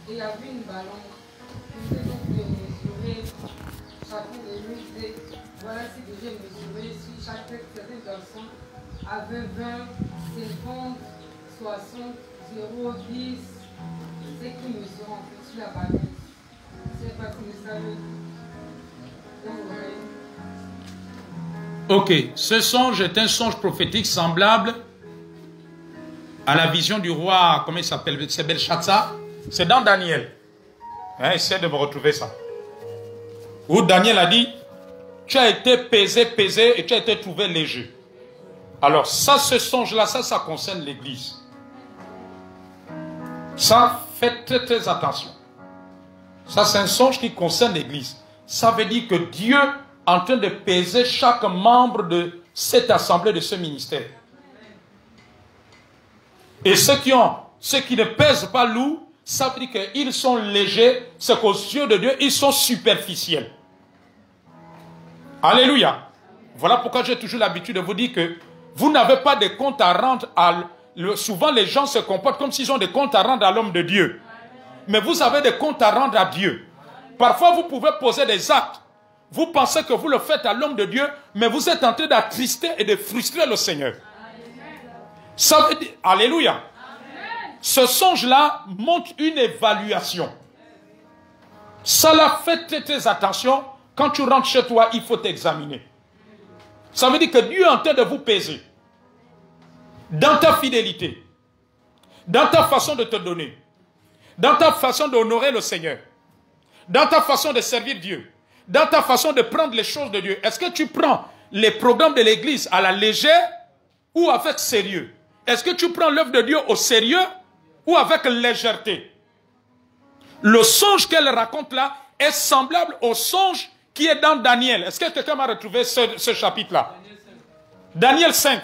il y avait une balance. Ils étaient donc de mesurer chacun des musées. Voilà si déjà mesuré si chaque certaine personne avait 20, 50, 60, 0, 10. C'est qui mesure en fait sur la balance. C'est pas comme ça. Ok, ce songe est un songe prophétique semblable à la vision du roi, comment il s'appelle, c'est Belshazzar. C'est dans Daniel. Hein, essaie de me retrouver ça. Où Daniel a dit, tu as été pesé et tu as été trouvé léger. Alors ça, ce songe-là, ça concerne l'église. Ça, faites très très attention. Ça, c'est un songe qui concerne l'église. Ça veut dire que Dieu est en train de peser chaque membre de cette assemblée, de ce ministère. Et ceux qui ne pèsent pas lourd, ça veut dire qu'ils sont légers, c'est qu'aux yeux de Dieu, ils sont superficiels. Alléluia. Voilà pourquoi j'ai toujours l'habitude de vous dire que vous n'avez pas de compte à rendre souvent les gens se comportent comme s'ils ont des comptes à rendre à l'homme de Dieu. Mais vous avez des comptes à rendre à Dieu. Parfois, vous pouvez poser des actes. Vous pensez que vous le faites à l'homme de Dieu, mais vous êtes en train d'attrister et de frustrer le Seigneur. Ça veut dire, alléluia. Ce songe-là montre une évaluation. Ça là, faites très, très attention. Quand tu rentres chez toi, il faut t'examiner. Ça veut dire que Dieu est en train de vous peser. Dans ta fidélité. Dans ta façon de te donner. Dans ta façon d'honorer le Seigneur. Dans ta façon de servir Dieu. Dans ta façon de prendre les choses de Dieu. Est-ce que tu prends les programmes de l'église à la légère ou avec sérieux? Est-ce que tu prends l'œuvre de Dieu au sérieux ou avec légèreté? Le songe qu'elle raconte là est semblable au songe qui est dans Daniel. Est-ce que quelqu'un m'a retrouvé ce chapitre-là? Daniel 5.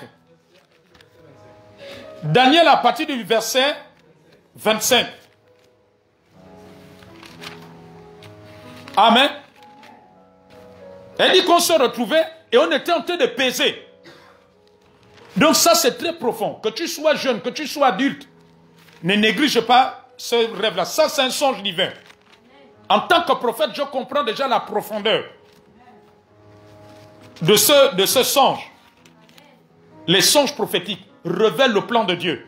Daniel à partir du verset 25. Amen. Elle dit qu'on se retrouvait et on était en train de peser. Donc ça c'est très profond. Que tu sois jeune, que tu sois adulte, ne néglige pas ce rêve-là. Ça c'est un songe divin. En tant que prophète, je comprends déjà la profondeur de ce songe. Les songes prophétiques révèlent le plan de Dieu.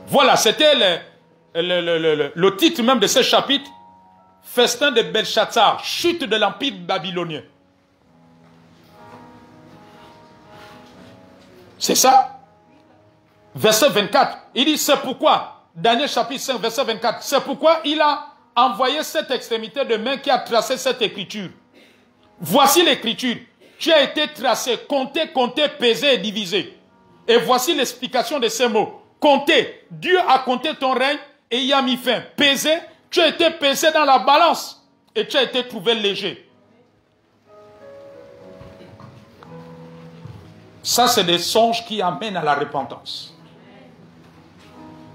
Voilà, c'était le titre même de ce chapitre. Festin de Belshazzar, chute de l'empire babylonien. C'est ça. Verset 24. Il dit, c'est pourquoi, Daniel chapitre 5, verset 24, c'est pourquoi il a envoyé cette extrémité de main qui a tracé cette écriture. Voici l'écriture. Tu as été tracé, compté, pesé et divisé. Et voici l'explication de ces mots. Compté, Dieu a compté ton règne et y a mis fin. Pesé, tu as été pesé dans la balance et tu as été trouvé léger. Ça, c'est des songes qui amènent à la repentance.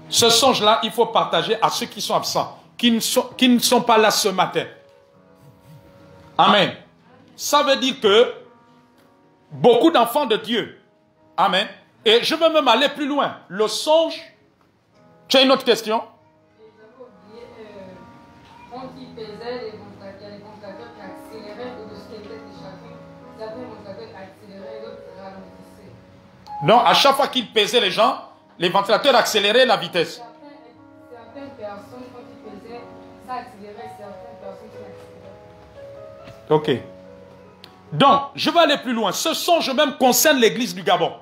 Ce songe-là, il faut partager à ceux qui sont absents, qui ne sont pas là ce matin. Amen. Ça veut dire que beaucoup d'enfants de Dieu, amen, et je veux même aller plus loin. Le songe, tu as une autre question? Quand il pesait, les ventilateurs qui accéléraient au-dessus des têtes de chacun. Certains ventilateurs accéléraient et d'autres ralentissaient. Non, à chaque fois qu'il pesait les gens, les ventilateurs accéléraient la vitesse. Certaines personnes, quand ils pesaient, ça accélérait, certaines personnes ça accélérait. Ok. Donc, je vais aller plus loin. Ce songe même concerne l'église du Gabon.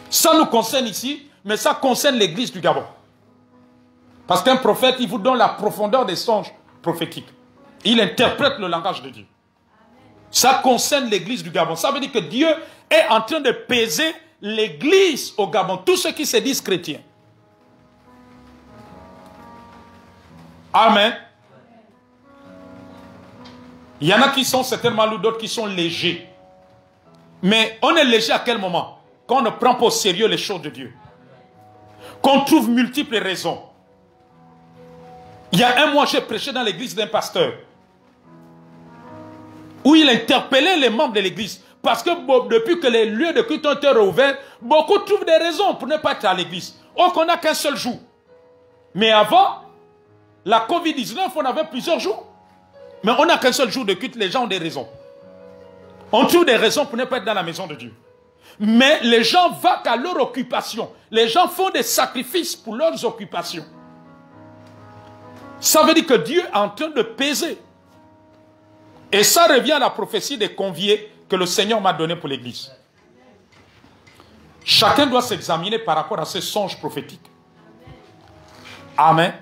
Ça nous concerne ici, mais ça concerne l'église du Gabon. Parce qu'un prophète, il vous donne la profondeur des songes prophétiques. Il interprète le langage de Dieu. Ça concerne l'église du Gabon. Ça veut dire que Dieu est en train de peser l'église au Gabon. Tous ceux qui se disent chrétiens. Amen. Il y en a qui sont certainement lourds, d'autres qui sont légers. Mais on est léger à quel moment? Quand on ne prend pas au sérieux les choses de Dieu. Qu'on trouve multiples raisons. Il y a un mois, j'ai prêché dans l'église d'un pasteur. Où il interpellait les membres de l'église. Parce que depuis que les lieux de culte ont été rouverts, beaucoup trouvent des raisons pour ne pas être à l'église. Or qu'on n'a qu'un seul jour. Mais avant, la Covid-19, on avait plusieurs jours. Mais on n'a qu'un seul jour de culte, les gens ont des raisons. On trouve des raisons pour ne pas être dans la maison de Dieu. Mais les gens vont à leur occupation. Les gens font des sacrifices pour leurs occupations. Ça veut dire que Dieu est en train de peser. Et ça revient à la prophétie des conviés que le Seigneur m'a donné pour l'église. Chacun doit s'examiner par rapport à ses songes prophétiques. Amen.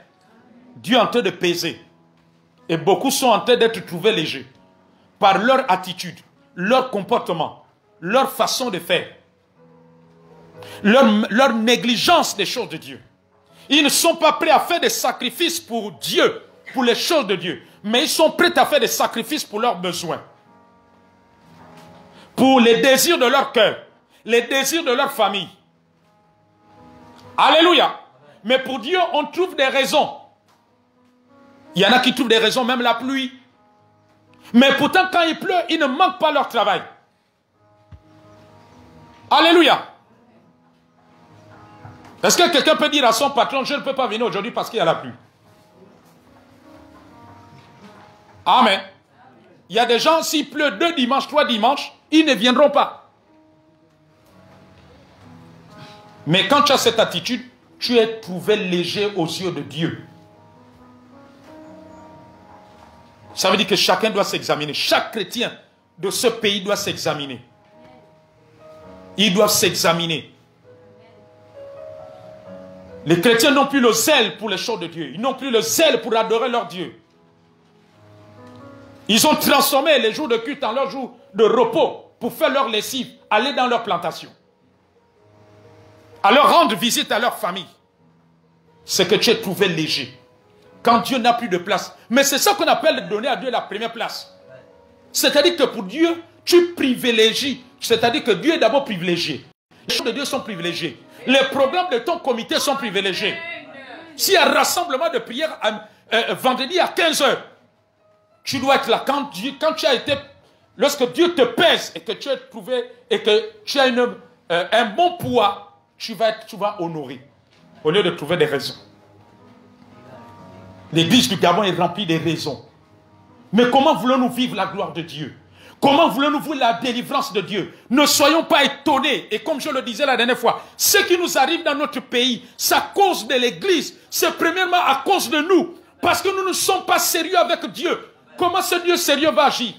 Dieu est en train de peser. Et beaucoup sont en train d'être trouvés légers. Par leur attitude, leur comportement, leur façon de faire. Leur négligence des choses de Dieu. Ils ne sont pas prêts à faire des sacrifices pour Dieu, pour les choses de Dieu. Mais ils sont prêts à faire des sacrifices pour leurs besoins. Pour les désirs de leur cœur. Les désirs de leur famille. Alléluia. Mais pour Dieu, on trouve des raisons. Il y en a qui trouvent des raisons, même la pluie. Mais pourtant, quand il pleut, ils ne manquent pas leur travail. Alléluia. Est-ce que quelqu'un peut dire à son patron, je ne peux pas venir aujourd'hui parce qu'il y a la pluie? Amen. Il y a des gens, s'il pleut 2 dimanches, 3 dimanches, ils ne viendront pas. Mais quand tu as cette attitude, tu es trouvé léger aux yeux de Dieu. Ça veut dire que chacun doit s'examiner. Chaque chrétien de ce pays doit s'examiner. Ils doivent s'examiner. Les chrétiens n'ont plus le zèle pour les choses de Dieu. Ils n'ont plus le zèle pour adorer leur Dieu. Ils ont transformé les jours de culte en leurs jours de repos pour faire leur lessive, aller dans leur plantation. À leur rendre visite à leur famille. C'est que tu es trouvé léger. Quand Dieu n'a plus de place. Mais c'est ça qu'on appelle donner à Dieu la première place. C'est-à-dire que pour Dieu, tu privilégies. C'est-à-dire que Dieu est d'abord privilégié. Les choses de Dieu sont privilégiées. Les programmes de ton comité sont privilégiés. S'il y a un rassemblement de prière vendredi à 15h, tu dois être là. Quand tu as été, lorsque Dieu te pèse et que tu as trouvé et que tu as un bon poids, tu vas honorer. Au lieu de trouver des raisons. L'église du Gabon est remplie de raisons. Mais comment voulons-nous vivre la gloire de Dieu? Comment voulons-nous vivre la délivrance de Dieu? Ne soyons pas étonnés. Et comme je le disais la dernière fois, ce qui nous arrive dans notre pays, c'est à cause de l'église. C'est premièrement à cause de nous. Parce que nous ne sommes pas sérieux avec Dieu. Comment ce Dieu sérieux va agir?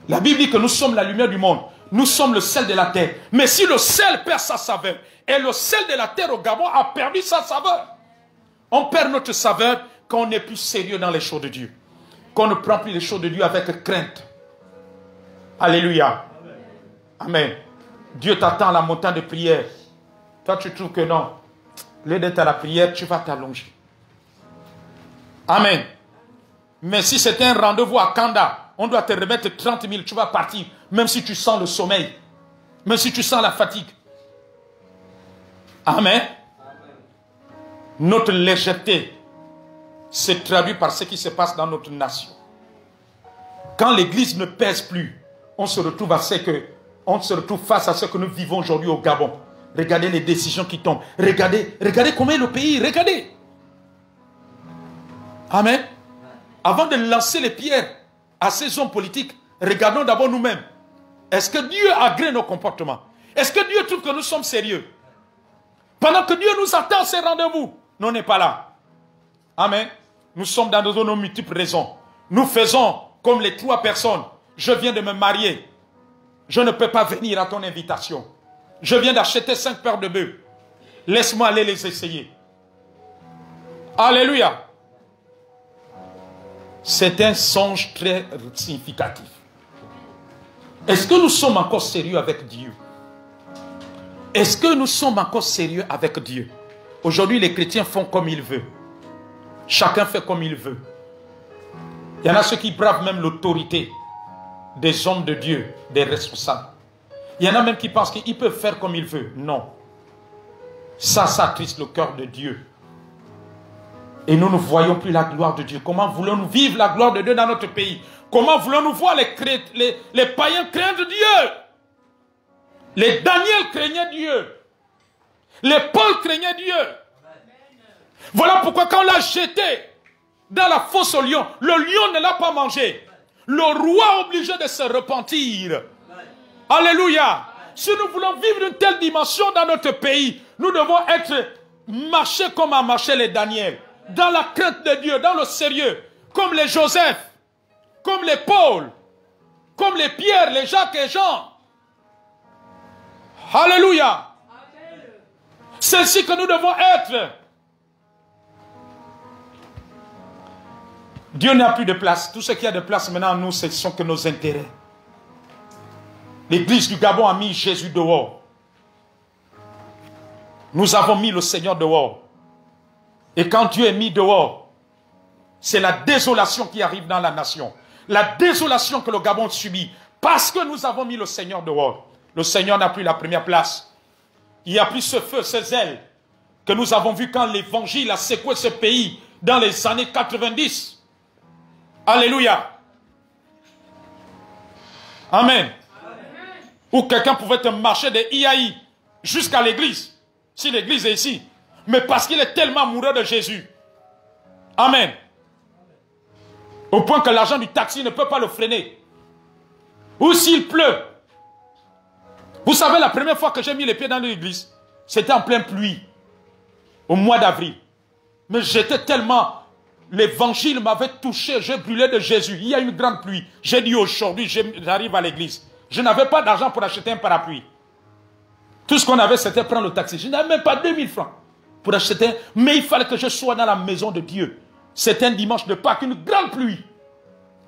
La Bible dit que nous sommes la lumière du monde. Nous sommes le sel de la terre. Mais si le sel perd sa saveur, et le sel de la terre au Gabon a perdu sa saveur. On perd notre saveur quand on n'est plus sérieux dans les choses de Dieu. Quand on ne prend plus les choses de Dieu avec crainte. Alléluia. Amen. Dieu t'attend à la montagne de prière. Toi, tu trouves que non. Au lieu d'être à la prière, tu vas t'allonger. Amen. Mais si c'était un rendez-vous à Kanda, on doit te remettre 30 000, tu vas partir. Même si tu sens le sommeil. Même si tu sens la fatigue. Amen. Notre légèreté se traduit par ce qui se passe dans notre nation. Quand l'église ne pèse plus, on se retrouve face à ce que nous vivons aujourd'hui au Gabon. Regardez les décisions qui tombent. Regardez comment est le pays. Regardez. Amen. Avant de lancer les pierres à ces hommes politiques, regardons d'abord nous-mêmes. Est-ce que Dieu agrée nos comportements? Est-ce que Dieu trouve que nous sommes sérieux? Pendant que Dieu nous attend à ces rendez-vous, nous on n'est pas là. Amen. Nous sommes dans nos multiples raisons. Nous faisons comme les 3 personnes. Je viens de me marier. Je ne peux pas venir à ton invitation. Je viens d'acheter 5 paires de bœufs. Laisse-moi aller les essayer. Alléluia. C'est un songe très significatif. Est-ce que nous sommes encore sérieux avec Dieu? Est-ce que nous sommes encore sérieux avec Dieu? Aujourd'hui, les chrétiens font comme ils veulent. Chacun fait comme il veut. Il y en a ceux qui bravent même l'autorité des hommes de Dieu, des responsables. Il y en a même qui pensent qu'ils peuvent faire comme ils veulent. Non. Ça attriste le cœur de Dieu. Et nous ne voyons plus la gloire de Dieu. Comment voulons-nous vivre la gloire de Dieu dans notre pays? Comment voulons-nous voir les païens craindre Dieu? Les Daniel craignaient Dieu. Les Paul craignaient Dieu. Voilà pourquoi quand on l'a jeté dans la fosse au lion, le lion ne l'a pas mangé. Le roi est obligé de se repentir. Alléluia. Si nous voulons vivre une telle dimension dans notre pays, nous devons marcher comme a marché les Daniel. Dans la crainte de Dieu, dans le sérieux. Comme les Joseph, comme les Paul, comme les Pierre, les Jacques et Jean. Alléluia. C'est ainsi que nous devons être. Dieu n'a plus de place. Tout ce qui a de place maintenant en nous, ce sont que nos intérêts. L'église du Gabon a mis Jésus dehors. Nous avons mis le Seigneur dehors. Et quand Dieu est mis dehors, c'est la désolation qui arrive dans la nation. La désolation que le Gabon subit. Parce que nous avons mis le Seigneur dehors. Le Seigneur n'a plus la première place. Il n'y a plus ce feu, ce zèle que nous avons vu quand l'évangile a secoué ce pays dans les années 90. Alléluia. Amen. Où quelqu'un pouvait te marcher de IAI jusqu'à l'église. Si l'église est ici. Mais parce qu'il est tellement amoureux de Jésus. Amen. Au point que l'argent du taxi ne peut pas le freiner. Ou s'il pleut. Vous savez, la première fois que j'ai mis les pieds dans l'église, c'était en pleine pluie. Au mois d'avril. Mais j'étais tellement... L'évangile m'avait touché, j'ai brûlé de Jésus. Il y a une grande pluie. J'ai dit aujourd'hui, j'arrive à l'église. Je n'avais pas d'argent pour acheter un parapluie. Tout ce qu'on avait, c'était prendre le taxi. Je n'avais même pas 2000 francs pour acheter un... Mais il fallait que je sois dans la maison de Dieu. C'était un dimanche de Pâques, une grande pluie.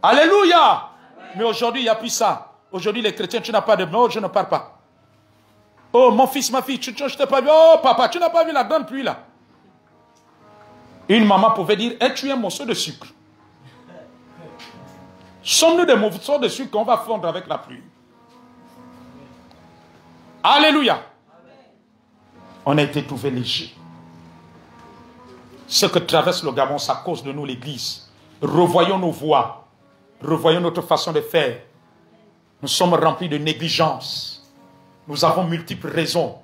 Alléluia. Mais aujourd'hui, il n'y a plus ça. Aujourd'hui, les chrétiens, tu n'as pas de... Non, je ne pars pas. Oh, mon fils, ma fille, je t'ai pas vu. Oh, papa, tu n'as pas vu la grande pluie là. Une maman pouvait dire, es-tu un morceau de sucre? Sommes-nous des morceaux de sucre qu'on va fondre avec la pluie? Alléluia. On a été trouvé léger. Ce que traverse le Gabon, c'est à cause de nous, l'église. Revoyons nos voies. Revoyons notre façon de faire. Nous sommes remplis de négligence. Nous avons multiples raisons.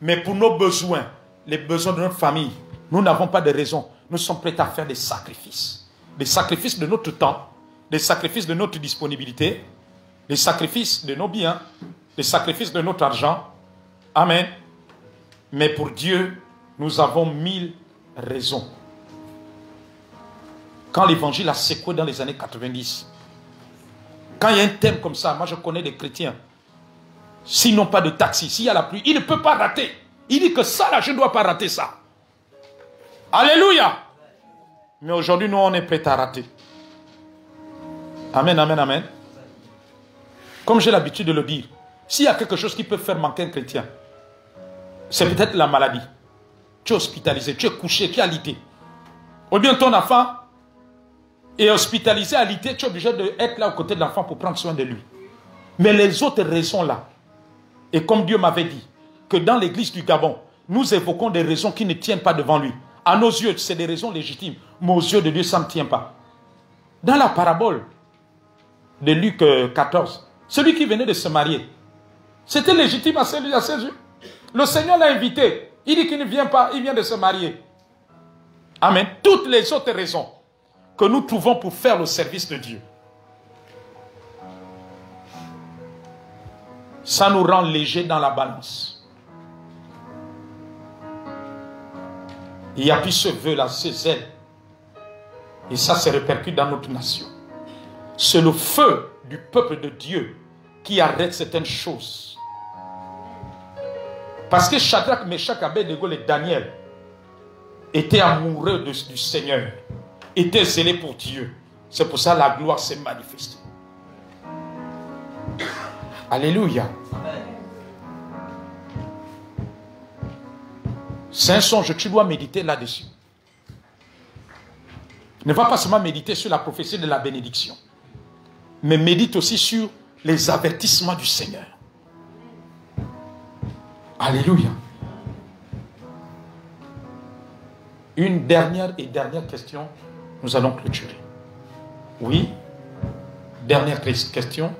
Mais pour nos besoins, les besoins de notre famille, nous n'avons pas de raison. Nous sommes prêts à faire des sacrifices. Des sacrifices de notre temps, des sacrifices de notre disponibilité, des sacrifices de nos biens, des sacrifices de notre argent. Amen. Mais pour Dieu, nous avons 1000 raisons. Quand l'évangile a secoué dans les années 90, quand il y a un thème comme ça, moi je connais des chrétiens, s'ils n'ont pas de taxi, s'il y a la pluie, ils ne peuvent pas rater. Il dit que ça là, je ne dois pas rater ça. Alléluia. Mais aujourd'hui, nous, on est prêts à rater. Amen, amen, amen. Comme j'ai l'habitude de le dire, s'il y a quelque chose qui peut faire manquer un chrétien, c'est peut-être la maladie. Tu es hospitalisé, tu es couché, tu es alité. Ou bien ton enfant est hospitalisé, alité, tu es obligé d'être là aux côtés de l'enfant pour prendre soin de lui. Mais les autres raisons là, et comme Dieu m'avait dit, que dans l'église du Gabon, nous évoquons des raisons qui ne tiennent pas devant lui. À nos yeux, c'est des raisons légitimes, mais aux yeux de Dieu, ça ne tient pas. Dans la parabole de Luc 14, celui qui venait de se marier, c'était légitime à ses yeux. Le Seigneur l'a invité. Il dit qu'il ne vient pas, il vient de se marier. Amen. Toutes les autres raisons que nous trouvons pour faire le service de Dieu, ça nous rend légers dans la balance. Il n'y a plus ce vœu-là, ce zèle. Et ça se répercute dans notre nation. C'est le feu du peuple de Dieu qui arrête certaines choses. Parce que Shadrach, Meshach, Abednego et Daniel étaient amoureux du Seigneur, étaient zélés pour Dieu. C'est pour ça que la gloire s'est manifestée. Alléluia. C'est un songe, tu dois méditer là-dessus. Ne va pas seulement méditer sur la prophétie de la bénédiction, mais médite aussi sur les avertissements du Seigneur. Alléluia. Une dernière question, nous allons clôturer. Oui, dernière question.